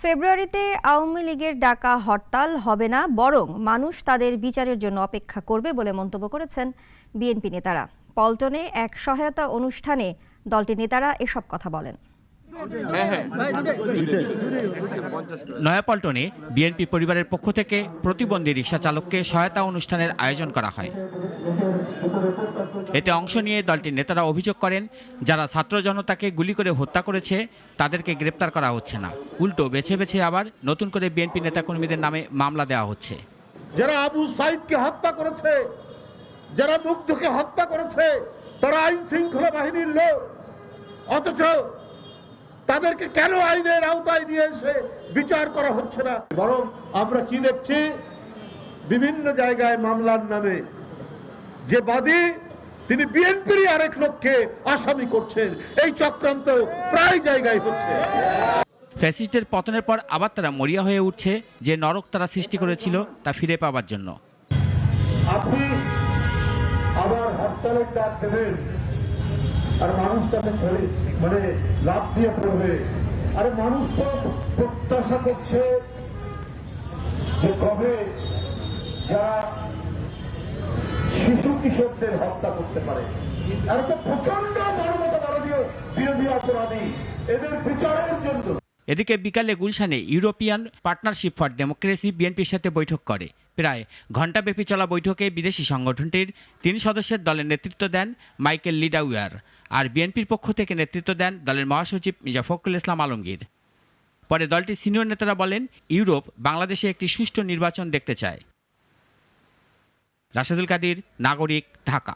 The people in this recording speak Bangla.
ফেব্রুয়ারিতে আওয়ামী লীগের ডাকা হরতাল হবে না, বরং মানুষ তাদের বিচারের জন্য অপেক্ষা করবে বলে মন্তব্য করেছেন বিএনপি নেতারা। পল্টনে এক সহায়তা অনুষ্ঠানে দলটির নেতারা এসব কথা বলেন। নয়াপল্টনে বিএনপি পরিবারের পক্ষ থেকে প্রতিবন্ধী রিকশা চালককে সহায়তা অনুষ্ঠানের আয়োজন করা হয়। এতে অংশ নিয়ে দলটির নেতারা অভিযোগ করেন, যারা ছাত্র জনতাকে গুলি করে হত্যা করেছে তাদেরকে গ্রেপ্তার করা হচ্ছে না, উল্টো বেছে বেছে আবার নতুন করে বিএনপি নেতাকর্মীদের নামে মামলা দেওয়া হচ্ছে। যারা আবু সাইদকে হত্যা করেছে, যারা মুগ্ধকে হত্যা করেছে, তারা আইন শৃঙ্খলা বাহিনীর লোক, অথচ তাদেরকে কেন আইনের আওতায় নিয়ে এসে বিচার করা হচ্ছে না? বরং আমরা কি দেখছি, বিভিন্ন জায়গায় মামলার নামে যে বাদী তিনি বিএনপির আরেক লোককে আসামি করছেন। এই চক্রান্ত প্রায় জায়গায় হচ্ছে। ফ্যাসিস্টদের পতনের পর আবার তারা মরিয়া হয়ে উঠছে, যে নরক তারা সৃষ্টি করেছিল তা ফিরে পাওয়ার জন্য। আপনি আবার হরতালের ডাক দেবেন আর মানুষ তাকে ছেড়ে লাভ দিয়ে পড়বে। আরে মানুষ তো প্রত্যাশা করছে যে কবে যারা শিশু কিশোরদের হত্যা করতে পারে, আর তো প্রচন্ড মানবতাবাদী বিরোধী অপরাধী, এদের বিচারের জন্য। এদিকে বিকালে গুলশানে ইউরোপিয়ান পার্টনারশিপ ফর ডেমোক্রেসি বিএনপির সাথে বৈঠক করে। প্রায় ঘণ্টাব্যাপী চলা বৈঠকে বিদেশি সংগঠনটির 3 সদস্যের দলের নেতৃত্ব দেন মাইকেল লিডাউয়ার, আর বিএনপির পক্ষ থেকে নেতৃত্ব দেন দলের মহাসচিব মির্জা ফখরুল ইসলাম আলমগীর। পরে দলটির সিনিয়র নেতারা বলেন, ইউরোপ বাংলাদেশে একটি সুষ্ঠু নির্বাচন দেখতে চায়। রাশেদুল কাদির, নাগরিক, ঢাকা।